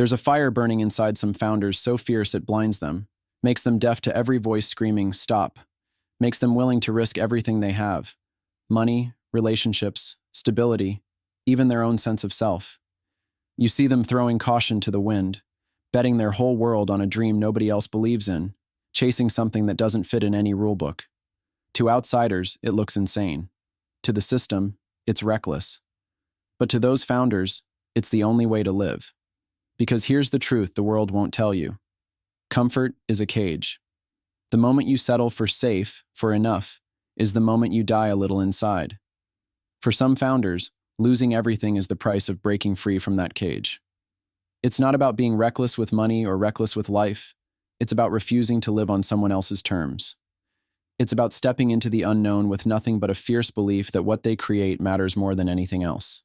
There's a fire burning inside some founders so fierce it blinds them, makes them deaf to every voice screaming, "Stop," makes them willing to risk everything they have: money, relationships, stability, even their own sense of self. You see them throwing caution to the wind, betting their whole world on a dream nobody else believes in, chasing something that doesn't fit in any rulebook. To outsiders, it looks insane. To the system, it's reckless. But to those founders, it's the only way to live. Because here's the truth the world won't tell you. Comfort is a cage. The moment you settle for safe, for enough, is the moment you die a little inside. For some founders, losing everything is the price of breaking free from that cage. It's not about being reckless with money or reckless with life. It's about refusing to live on someone else's terms. It's about stepping into the unknown with nothing but a fierce belief that what they create matters more than anything else.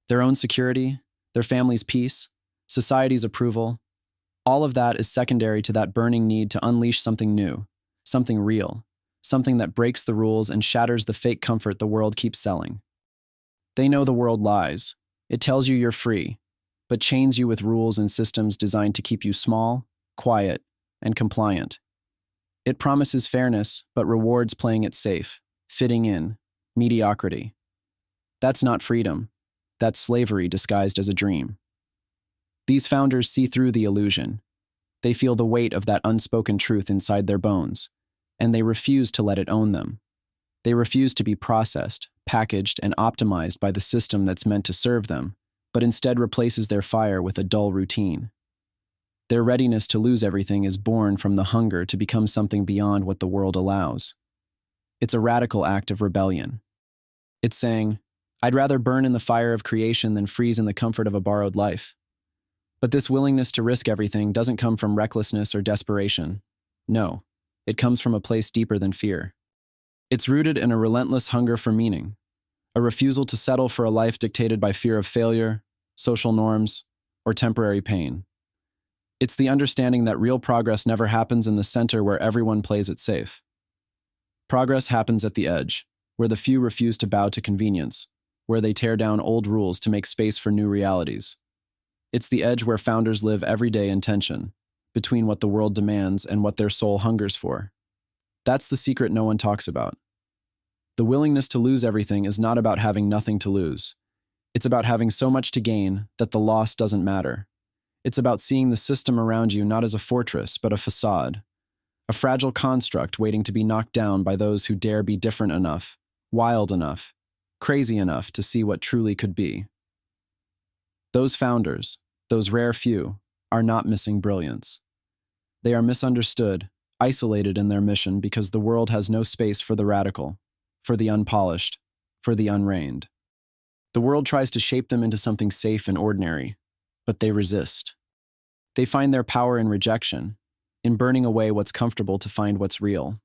Their own security, their family's peace, society's approval, all of that is secondary to that burning need to unleash something new, something real, something that breaks the rules and shatters the fake comfort the world keeps selling. They know the world lies. It tells you you're free, but chains you with rules and systems designed to keep you small, quiet, and compliant. It promises fairness, but rewards playing it safe, fitting in, mediocrity. That's not freedom. That's slavery disguised as a dream. These founders see through the illusion. They feel the weight of that unspoken truth inside their bones, and they refuse to let it own them. They refuse to be processed, packaged, and optimized by the system that's meant to serve them, but instead replaces their fire with a dull routine. Their readiness to lose everything is born from the hunger to become something beyond what the world allows. It's a radical act of rebellion. It's saying, "I'd rather burn in the fire of creation than freeze in the comfort of a borrowed life." But this willingness to risk everything doesn't come from recklessness or desperation. No, it comes from a place deeper than fear. It's rooted in a relentless hunger for meaning, a refusal to settle for a life dictated by fear of failure, social norms, or temporary pain. It's the understanding that real progress never happens in the center where everyone plays it safe. Progress happens at the edge, where the few refuse to bow to convenience, where they tear down old rules to make space for new realities. It's the edge where founders live every day in tension, between what the world demands and what their soul hungers for. That's the secret no one talks about. The willingness to lose everything is not about having nothing to lose. It's about having so much to gain that the loss doesn't matter. It's about seeing the system around you not as a fortress, but a facade, a fragile construct waiting to be knocked down by those who dare be different enough, wild enough, crazy enough to see what truly could be. Those founders, those rare few, are not missing brilliance. They are misunderstood, isolated in their mission because the world has no space for the radical, for the unpolished, for the unreined. The world tries to shape them into something safe and ordinary, but they resist. They find their power in rejection, in burning away what's comfortable to find what's real.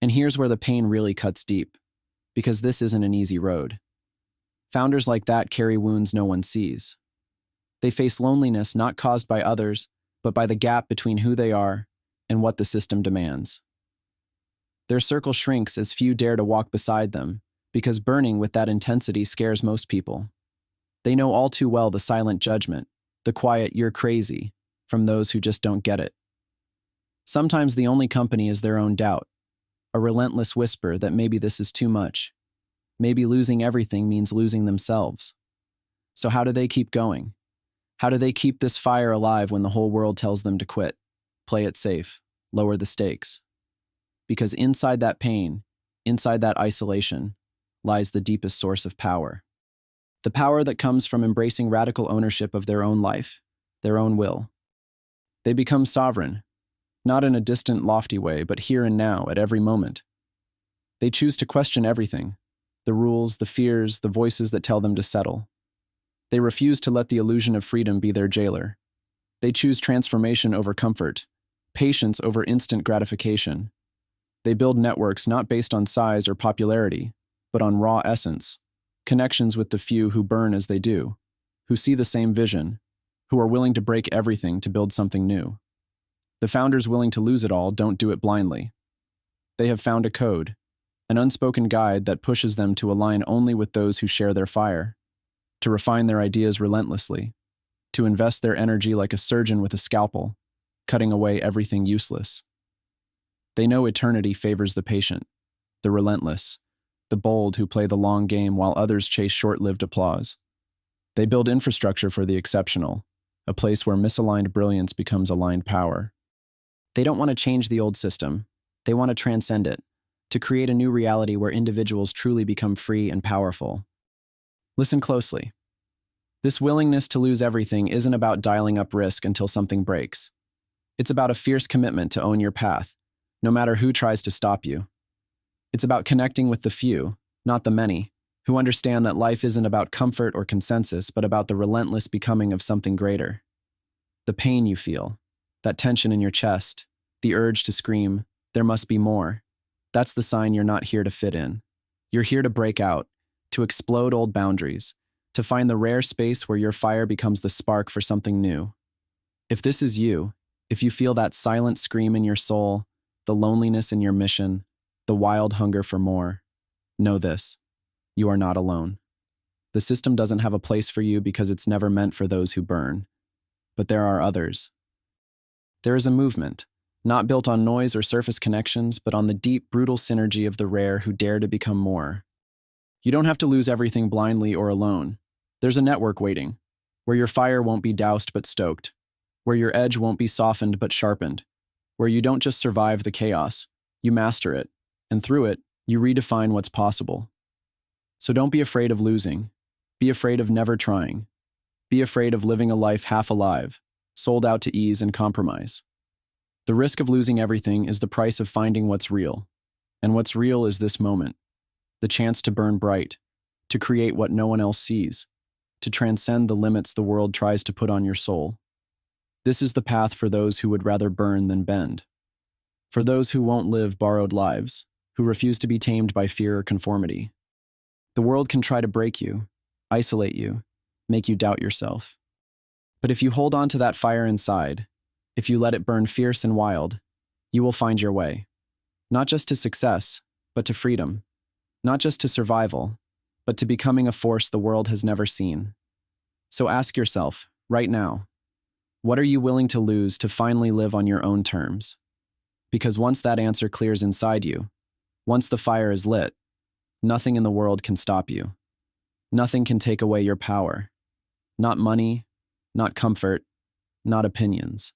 And here's where the pain really cuts deep, because this isn't an easy road. Founders like that carry wounds no one sees. They face loneliness not caused by others, but by the gap between who they are and what the system demands. Their circle shrinks as few dare to walk beside them, because burning with that intensity scares most people. They know all too well the silent judgment, the quiet "you're crazy," from those who just don't get it. Sometimes the only company is their own doubt, a relentless whisper that maybe this is too much. Maybe losing everything means losing themselves. So how do they keep going? How do they keep this fire alive when the whole world tells them to quit, play it safe, lower the stakes? Because inside that pain, inside that isolation, lies the deepest source of power. The power that comes from embracing radical ownership of their own life, their own will. They become sovereign, not in a distant, lofty way, but here and now, at every moment. They choose to question everything, the rules, the fears, the voices that tell them to settle. They refuse to let the illusion of freedom be their jailer. They choose transformation over comfort, patience over instant gratification. They build networks not based on size or popularity, but on raw essence, connections with the few who burn as they do, who see the same vision, who are willing to break everything to build something new. The founders willing to lose it all don't do it blindly. They have found a code, an unspoken guide that pushes them to align only with those who share their fire, to refine their ideas relentlessly, to invest their energy like a surgeon with a scalpel, cutting away everything useless. They know eternity favors the patient, the relentless, the bold who play the long game while others chase short-lived applause. They build infrastructure for the exceptional, a place where misaligned brilliance becomes aligned power. They don't want to change the old system. They want to transcend it, to create a new reality where individuals truly become free and powerful. Listen closely. This willingness to lose everything isn't about dialing up risk until something breaks. It's about a fierce commitment to own your path, no matter who tries to stop you. It's about connecting with the few, not the many, who understand that life isn't about comfort or consensus, but about the relentless becoming of something greater. The pain you feel, that tension in your chest, the urge to scream, "There must be more." That's the sign you're not here to fit in. You're here to break out, to explode old boundaries, to find the rare space where your fire becomes the spark for something new. If this is you, if you feel that silent scream in your soul, the loneliness in your mission, the wild hunger for more, know this: you are not alone. The system doesn't have a place for you because it's never meant for those who burn. But there are others. There is a movement, not built on noise or surface connections, but on the deep, brutal synergy of the rare who dare to become more. You don't have to lose everything blindly or alone. There's a network waiting, where your fire won't be doused but stoked, where your edge won't be softened but sharpened, where you don't just survive the chaos, you master it, and through it, you redefine what's possible. So don't be afraid of losing. Be afraid of never trying. Be afraid of living a life half alive, sold out to ease and compromise. The risk of losing everything is the price of finding what's real. And what's real is this moment, the chance to burn bright, to create what no one else sees, to transcend the limits the world tries to put on your soul. This is the path for those who would rather burn than bend. For those who won't live borrowed lives, who refuse to be tamed by fear or conformity. The world can try to break you, isolate you, make you doubt yourself. But if you hold on to that fire inside, if you let it burn fierce and wild, you will find your way. Not just to success, but to freedom. Not just to survival, but to becoming a force the world has never seen. So ask yourself, right now, what are you willing to lose to finally live on your own terms? Because once that answer clears inside you, once the fire is lit, nothing in the world can stop you. Nothing can take away your power. Not money, not comfort, not opinions.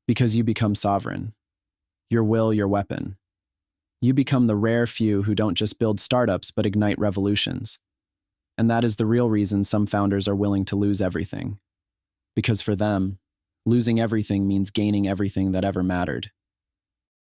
Because you become sovereign. Your will, your weapon. You become the rare few who don't just build startups but ignite revolutions. And that is the real reason some founders are willing to lose everything. Because for them, losing everything means gaining everything that ever mattered.